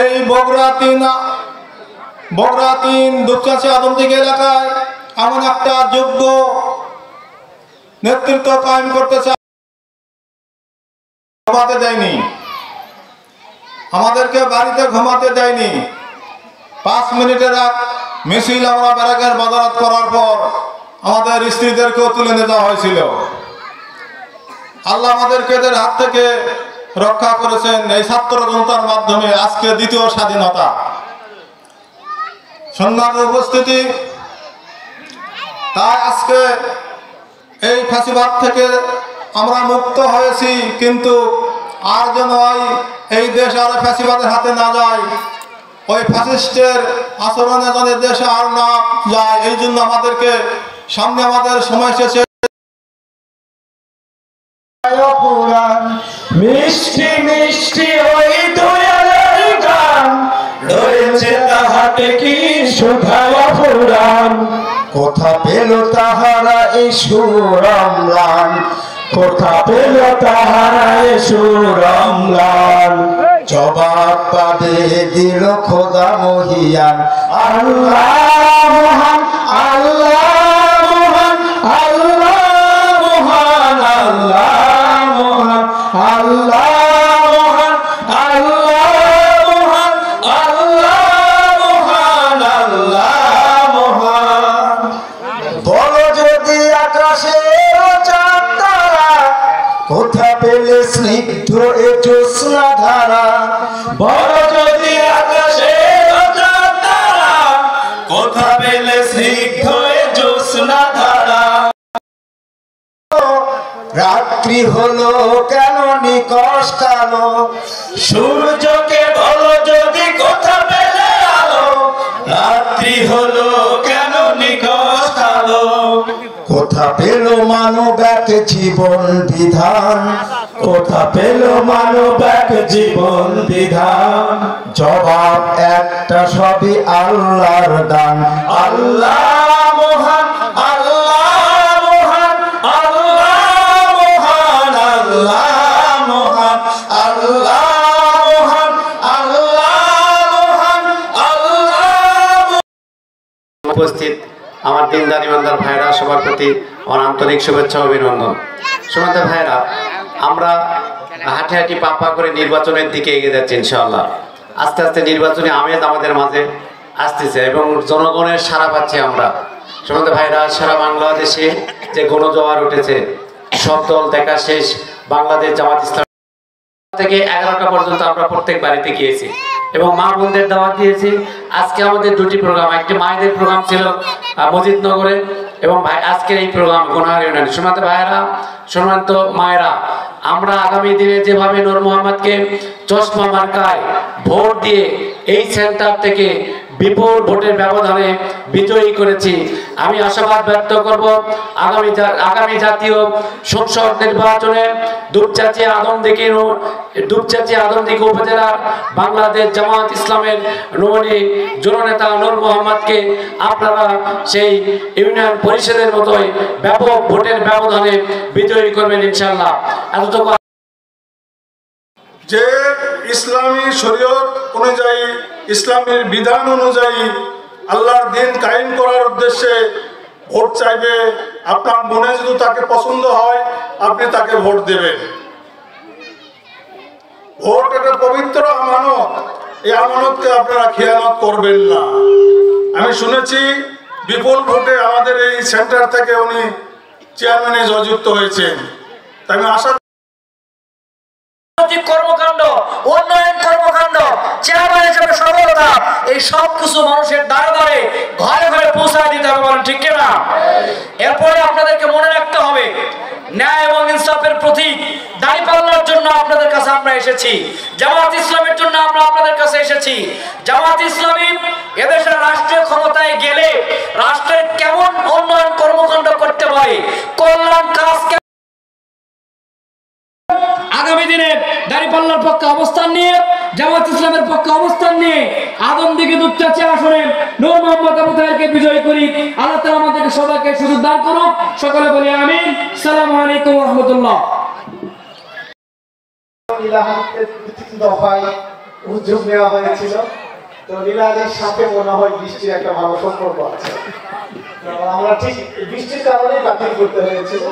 এই বগুড়া ৩ দুপচাঁচি আদমদীঘি এলাকায় এমন একটা যোগ্য নেতৃত্ব কায়েম করতে চায়, ঘুমাতে দেয়নি, আমাদেরকে বাড়িতে ঘুমাতে দেয়নি। 5 মিনিটের এক মিছিল আমরা ব্যারাকের বাজারাত করার পর আমাদের স্ত্রীদেরকেও তুলে নিয়ে যাওয়া হয়েছিল। আল্লাহ আমাদেরকে এদের হাত থেকে রক্ষা করেছেন এই ছাত্র জনতার মাধ্যমে। আজকে দ্বিতীয় স্বাধীনতা। সম্মানিত উপস্থিতি, তাই আজকে এই ফ্যাসিবাদ থেকে আমরা মুক্ত হয়েছি, কিন্তু আর যেন এই দেশ আর ফ্যাসিবাদের হাতে না যায়, ওই ফ্যাসিস্টের আচরণে যেন দেশে আর না যায়, এই জন্য আমাদেরকে সামনে আমাদের সময় এসেছে। মিষ্টি মিষ্টি ওই দয়ালের গান রয়েছে তাহাতে কি সুধায়া পুরাণ। কোথা পেল তাহারা এই সুরমলান, কোথা পেল তাহারা এই সুরমলান। জবাব পাবে দিল খোদা মহিয়ান। আল্লাহ মহান, আল্লাহ মহান, আল্লাহ মহান, আল্লাহ মহান, আল্লাহ মহান, আল্লাহ মহান, আল্লাহ মহান, আল্লাহ মহান। বলো যদি আকাশের চাঁদ তারা কোথা পেলে স্নিগ্ধ এ জ্যোৎস্না ধারা। বলো যদি আকাশের চাঁদ তারা কোথা পেলে স্নিগ্ধ এ জ্যোৎস্না ধারা। রাত্রি হলো কেন নিকষ কালো, সূর্যকে বলো যদি কোথা পেলে আলো। রাত্রি হলো কেন নিকষ কালো, কোথা পেল মানব এক জীবন বিধান, কোথা পেল মানব এক জীবন বিধান। জবাব একটা, সবই আল্লাহর দান। আল্লাহ মহান, আল্লাহ মহান, আল্লাহ মহান, আল্লাহ মহান, আল্লাহ মহান, আল্লাহ মহান, আল্লাহ। উপস্থিত আমার দিনদার ইমানদার ভাইরা, সবার প্রতি আমার আন্তরিক শুভেচ্ছা অভিনন্দন। সম্মানিত ভাইরা, আমরা হাঁটি হাঁটি পা করে নির্বাচনের দিকে এগিয়ে যাচ্ছি ইনশাআল্লাহ। আস্তে আস্তে নির্বাচনী আমেজ আমাদের মাঝে আসতেছে এবং জনগণের সাড়া পাচ্ছি আমরা। সম্মানিত ভাইরা, সারা বাংলাদেশে যে গণজোয়ার উঠেছে, সব দল দেখা শেষ। বাংলাদেশ জামাত ইসলাম থেকে 11টা পর্যন্ত আমরা প্রত্যেক বাড়িতে গিয়েছি এবং মা বোনদের দাওয়াত দিয়েছি। আজকে আমাদের 2টি প্রোগ্রাম, একটি মায়েদের প্রোগ্রাম ছিল মজিদনগরে এবং আজকের এই প্রোগ্রাম গোনাহার ইউনিয়নে। সম্মানিত ভাইয়েরা, সম্মানিত মায়েরা, আমরা আগামী দিনে যেভাবে নূর মোহাম্মদকে চশমা মার্কায় ভোট দিয়ে এই সেন্টার থেকে বিপুল ভোটের ব্যবধানে বিজয়ী করেছি, আমি আশাবাদ ব্যক্ত করব আগামী জাতীয় সংসদ নির্বাচনে দুপচাঁচি আদমদীঘি উপজেলার বাংলাদেশ জামাত ইসলামের নমনীয় জননেতা নূর মোহাম্মদকে আপনারা সেই ইউনিয়ন পরিষদের মতোই ব্যাপক ভোটের ব্যবধানে বিজয়ী করবেন ইনশাআল্লাহ। এতটুকু যে ইসলামী শরীয়ত অনুযায়ী, ইসলামের বিধান অনুযায়ী আল্লাহর দিন কায়েম করার উদ্দেশ্যে ভোট চাইবে, আপনার মনে যদি তাকে পছন্দ হয় আপনি তাকে ভোট দেবেন। ভোট একটা পবিত্র আমানত, এই আমানতকে আপনারা খেয়ানত করবেন না। আমি শুনেছি বিপুল ভোটে আমাদের এই সেন্টার থেকে উনি চেয়ারম্যানে জয়যুক্ত হয়েছেন। তাই আমি আশা কর্মকাণ্ড, উন্নয়ন কর্মকাণ্ড, চেয়ারম্যান হিসেবে সফলতা, এই সব কিছু মানুষের দ্বারে দ্বারে ঘরে ঘরে পৌঁছায় দিতে হবে, বলেন ঠিক কিনা? এরপরে আপনাদেরকে মনে রাখতে হবে, ন্যায় এবং ইনসাফের প্রতীক দাঁড়িপাল্লার জন্য আপনাদের কাছে আমরা এসেছি, জামাত ইসলামের জন্য আমরা আপনাদের কাছে এসেছি। জামাত ইসলামী এদেশের রাষ্ট্রীয় ক্ষমতায় গেলে রাষ্ট্রের কেমন উন্নয়ন কর্মকাণ্ড করতে পারে, কল্যাণ কাজ আগামী দিনে দাঁড়িপাল্লার পক্ষে অবস্থান নিয়ে, জামাত ইসলামের পক্ষে অবস্থান নিয়ে আদমদীঘি দুপচাঁচি আসনে নূর মোহাম্মদ আবু তাহেরকে বিজয় করি। আল্লাহ তাআলা আমাদেরকে সবাইকে সুযোগ দান করুন। সকলে বলি আমিন। আসসালামু আলাইকুম ওয়া রাহমাতুল্লাহ। উদ্যোগ নেওয়া হয়েছিল। তো লীলাদির সাথে মনে হয় বৃষ্টির একটা ভালো সম্পর্ক আছে। আমরা ঠিক বৃষ্টির কারণেই বাতিল করতে হয়েছিল।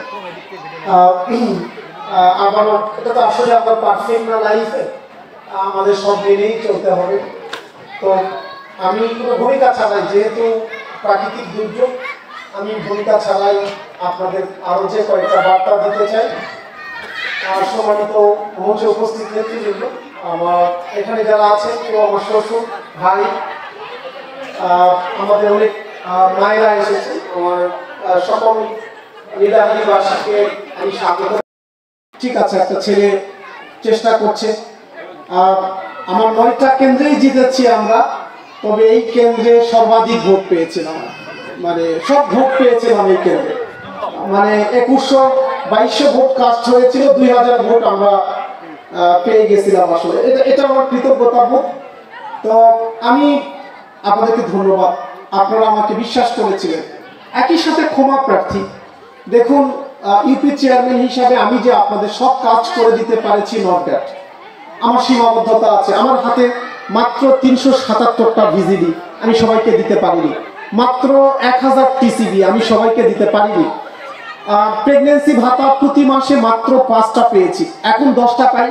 আবারও এটা তো আসলে আমরা পারফেক্ট না লাইফে, আমাদের সব মেনেই চলতে হবে। তো আমি কোনো ভূমিকা ছাড়াই, যেহেতু প্রাকৃতিক দুর্যোগ, আমি ভূমিকা ছাড়াই আপনাদের আরও যে কয়েকটা বার্তা দিতে চাই। সম্মানিত মঞ্চে উপস্থিত নেতৃবৃন্দ, আমার এখানে যারা আছেন, কেউ আমার শ্বশুর ভাই, আমাদের অনেক মায়েরা এসেছে, আমার সকল লীলাহারিবাসীকে আমি স্বাগত। ঠিক আছে, একটা ছেলে চেষ্টা করছে। আমার 9টা কেন্দ্রেই জিতেছি আমরা, তবে এই কেন্দ্রে সর্বাধিক ভোট পেয়েছিলাম, মানে সব ভোট পেয়েছিলাম এই কেন্দ্রে। মানে 2100-2200 ভোট কাস্ট হয়েছিল, 2000 ভোট আমরা পেয়ে গেছিলাম। আসলে এটা আমার কৃতজ্ঞতা বোধ। তো আমি আপনাদেরকে ধন্যবাদ, আপনারা আমাকে বিশ্বাস করেছিলেন। একই সাথে ক্ষমা প্রার্থী। দেখুন, ইউপি চেয়ারম্যান হিসাবে আমি যে আপনাদের সব কাজ করে দিতে পারেছি, নট দ্যাট, আমার সীমাবদ্ধতা আছে। আমার হাতে মাত্র 377টা ভিজিডি, আমি সবাইকে দিতে পারিনি। মাত্র 1000 টিসিবি, আমি সবাইকে দিতে পারিনি। প্রেগনেন্সি ভাতা প্রতি মাসে মাত্র 5টা পেয়েছি, এখন 10টা পাই।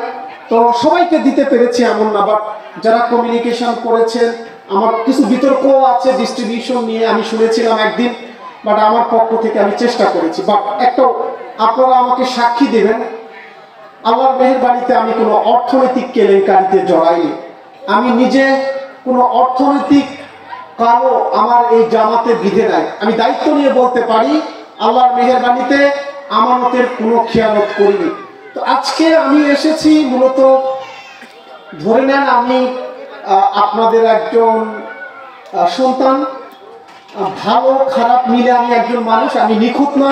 তো সবাইকে দিতে পেরেছি এমন না, বাট যারা কমিউনিকেশন করেছেন, আমার কিছু বিতর্ক আছে ডিস্ট্রিবিউশন নিয়ে, আমি শুনেছিলাম একদিন, বাট আমার পক্ষ থেকে আমি চেষ্টা করেছি। বাট একটা আপনারা আমাকে সাক্ষী দেবেন, আল্লাহর মেহেরবানিতে আমি কোনো অর্থনৈতিক কেলেঙ্কারিতে জড়াইনি। আমি নিজে কোনো অর্থনৈতিক কারো আমার এই জামাতে বিধে নাই। আমি দায়িত্ব নিয়ে বলতে পারি, আল্লাহর মেহেরবানিতে আমানতের কোনো খেয়ানত করিনি। তো আজকে আমি এসেছি মূলত, ধরে নেন আমি আপনাদের একজন সন্তান, ভালো খারাপ মিলে আমি একজন মানুষ, আমি নিখুঁত না।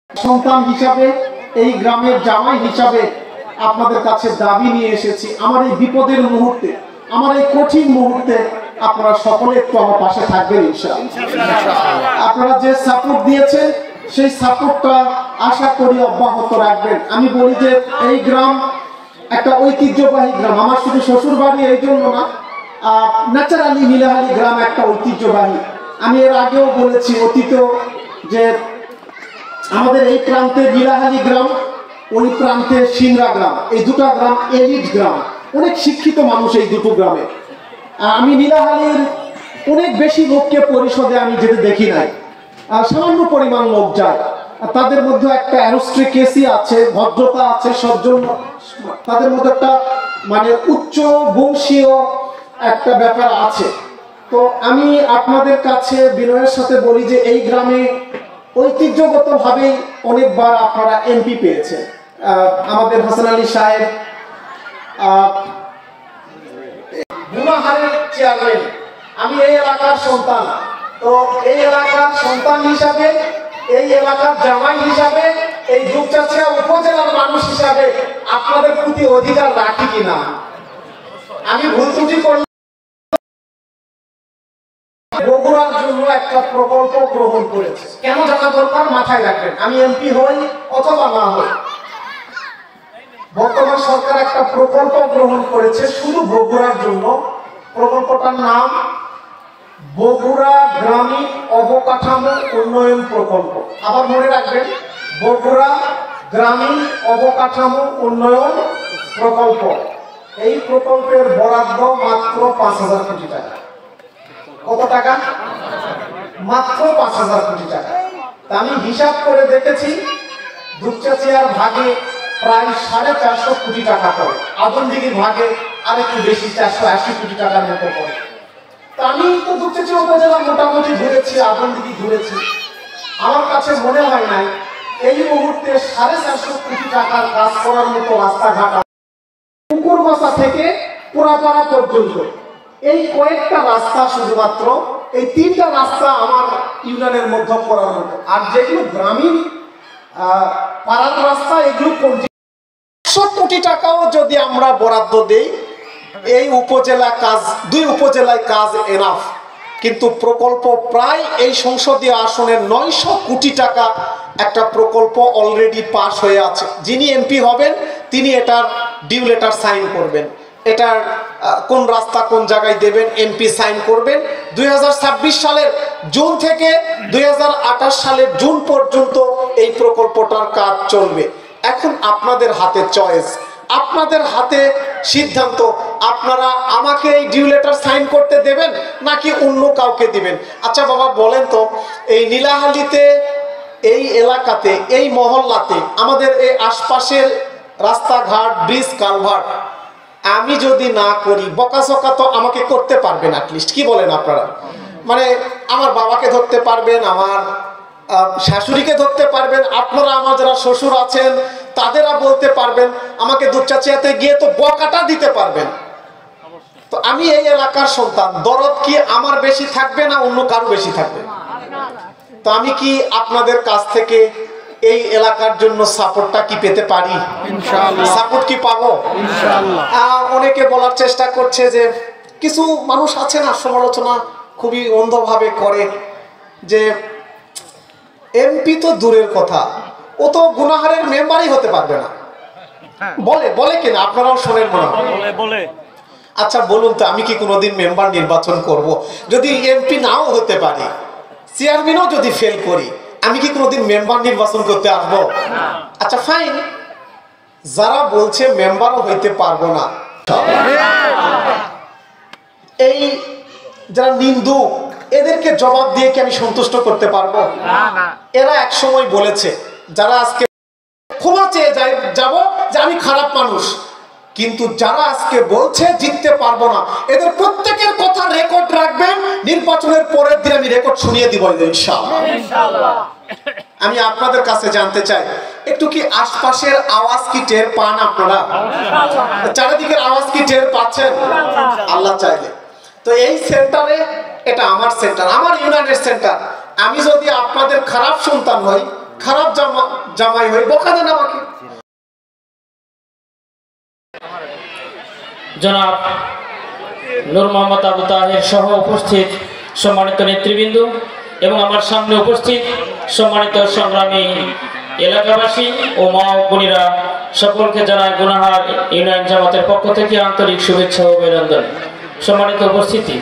সন্তান হিসাবে, এই গ্রামের জামাই হিসাবে আপনাদের কাছে দাবি নিয়ে এসেছি। আমার এই বিপদের মুহূর্তে, আমার এই কঠিন মুহূর্তে আপনারা সকলে একটু আমার পাশে থাকবেন ইনশাআল্লাহ। আপনারা যে সাপোর্ট দিয়েছেন, সেই সাপোর্টটা আশা করি অব্যাহত রাখবেন। আমি বলি যে এই গ্রাম একটা ঐতিহ্যবাহী গ্রাম। আমার শুধু শ্বশুর বাড়ি এই জন্য না, ন্যাচারালি নীলাহালি গ্রাম একটা ঐতিহ্যবাহী। আমি এর আগেও বলেছি অতীত যে আমাদের এই প্রান্তে নীলাহালি গ্রাম, ওই প্রান্তে সিংড়া গ্রাম, এই দুটো গ্রাম এলিট গ্রাম, অনেক শিক্ষিত মানুষ এই দুটো গ্রামে। আমি নীলাহালির অনেক বেশি লোককে পরিষদে আমি যেতে দেখি নাই, সামান্য পরিমাণ লোক যায়। তাদের মধ্যে একটা অ্যারোস্ট্রিকেসি আছে, ভদ্রতা আছে, সজ্জন, তাদের মধ্যে একটা মানে উচ্চ বংশীয় একটা ব্যাপার আছে। তো আমি আপনাদের কাছে বিনয়ের সাথে বলি যে এই গ্রামে ঐতিহ্যগতভাবেই অনেকবার আপনারা এমপি পেয়েছেন। আমাদের হাসান আলী সাহেব গুনাহারের চেয়ারম্যান, আমি এই এলাকার সন্তান। তো এই এলাকার সন্তান হিসাবে, এই এলাকার জামাই হিসাবে, এই দুপচাচিয়া উপজেলার মানুষ হিসাবে আপনাদের প্রতি অধিকার রাখি কিনা, আমি ভুল ত্রুটি করলে বগুড়ার জন্য একটা প্রকল্প গ্রহণ করেছে। কেন জানা দরকার, মাথায় রাখবেন। আমি এমপি হই অথবা না হই, বর্তমান সরকার একটা প্রকল্প গ্রহণ করেছে শুধু বগুড়ার জন্য। প্রকল্পটার নাম বগুড়া গ্রামীণ অবকাঠামো উন্নয়ন প্রকল্প। আবার মনে রাখবেন, বগুড়া গ্রামীণ অবকাঠামো উন্নয়ন প্রকল্প। এই প্রকল্পের বরাদ্দ মাত্র 5000 কোটি টাকা। কত টাকা? মাত্র 5000 কোটি টাকা। তা আমি হিসাব করে দেখেছি, দুপচাচিয়ার ভাগে প্রায় 450 কোটি টাকা পড়ে, আদমদিঘির ভাগে আরেকটু বেশি, 480 কোটি টাকার মতো পড়ে। তা আমি তো দুপচাচিয়া উপজেলা মোটামুটি ঘুরেছি, আদমদিঘি ঘুরেছি, আমার কাছে মনে হয় নাই এই মুহূর্তে 450 কোটি টাকার কাজ করার মতো রাস্তাঘাট। পুকুরবাসা থেকে পোড়াপাড়া পর্যন্ত এই কয়েকটা রাস্তা, শুধুমাত্র এই 3টা রাস্তা আমার ইউনিয়নের মধ্যে করার মতো। আর যেগুলো গ্রামীণ পাড়ার রাস্তা, এগুলো 100 কোটি টাকাও যদি আমরা বরাদ্দ দেই, এই উপজেলা কাজ, 2 উপজেলায় কাজ এনাফ। কিন্তু প্রকল্প প্রায় এই সংসদীয় আসনের 900 কোটি টাকা একটা প্রকল্প অলরেডি পাস হয়ে আছে। যিনি এমপি হবেন তিনি এটার ডিউ লেটার সাইন করবেন। এটার কোন রাস্তা কোন জায়গায় দেবেন, এমপি সাইন করবেন। 2026 সালের জুন থেকে 2028 সালের জুন পর্যন্ত এই প্রকল্পটার কাজ চলবে। এখন আপনাদের হাতে চয়েস, আপনাদের হাতে সিদ্ধান্ত। আপনারা আমাকে এই ডিউ লেটার সাইন করতে দেবেন নাকি অন্য কাউকে দিবেন? আচ্ছা বাবা বলেন তো, এই নীলাহালিতে, এই এলাকাতে, এই মহল্লাতে, আমাদের এই আশপাশের রাস্তাঘাট, ব্রিজ, কালভার্ট আমি যদি না করি, বকাঝকা তো আমাকে করতে পারবেন অ্যাটলিস্ট, কি বলেন আপনারা? মানে আমার বাবাকে ধরতে পারবেন, আমার শাশুড়িকে ধরতে পারবেন, আপনারা আমার যারা শ্বশুর আছেন তাদেরা বলতে পারবেন, আমাকে দুধচাচিয়াতে গিয়ে তো বকাটা দিতে পারবেন। তো আমি এই এলাকার সন্তান, দরদ কি আমার বেশি থাকবে না অন্য কারো বেশি থাকবে? তো আমি কি আপনাদের কাছ থেকে এই এলাকার জন্য সাপোর্টটা কি পেতে পারি? ইনশাআল্লাহ। সাপোর্ট কি পাবো? ইনশাআল্লাহ। অনেকে বলার চেষ্টা করছে যে, কিছু মানুষ আছে না সমালোচনা খুবই অন্ধভাবে করে, যে এমপি তো দূরের কথা, ও তো গুনাহারের মেম্বারই হতে পারবে না। বলে কিনা, আপনারাও শোনেন মনে হয়। আচ্ছা বলুন তো, আমি কি কোনোদিন মেম্বার নির্বাচন করব? যদি এমপি নাও হতে পারি, চেয়ারম্যানও যদি ফেল করি, আমি কি কোনোদিন মেম্বার নির্বাচন করতে আসবো? আচ্ছা ফাইন, যারা বলছে মেম্বারও হইতে পারবো না, এই যারা নিন্দুক, এদেরকে জবাব দিয়ে কি আমি সন্তুষ্ট করতে পারবো? এরা এক সময় বলেছে, যারা আজকে ক্ষমা চেয়ে যাব যে আমি খারাপ মানুষ, কিন্তু যারা আজকে বলছে জিততে পারবো না, এদের প্রত্যেকের কথা রেকর্ড রাখবেন, নির্বাচনের পরের দিন আমি রেকর্ড শুনিয়ে দিব ইনশাআল্লাহ। আমি আপনাদের কাছে জানতে চাই, একটু কি আশপাশের আওয়াজ কি টের পান আপনারা? চারিদিকের আওয়াজ কি টের পাচ্ছেন? আল্লাহ চাইলে তো এই সেন্টারে, এটা আমার সেন্টার, আমার ইউনিয়নের সেন্টার, আমি যদি আপনাদের খারাপ সন্তান হই, খারাপ জামাই হই, বকা দেন আমাকে। জনাব নূর মোহাম্মদ আবু তাহের সহ উপস্থিত সম্মানিত নেতৃবৃন্দ এবং আমার সামনে উপস্থিত সম্মানিত সংগ্রামী এলাকাবাসী ও মা ও বোনেরা, সকলকে জানাই গুনাহার ইউনিয়ন জামাতের পক্ষ থেকে আন্তরিক শুভেচ্ছা ও অভিনন্দন। সম্মানিত উপস্থিতি,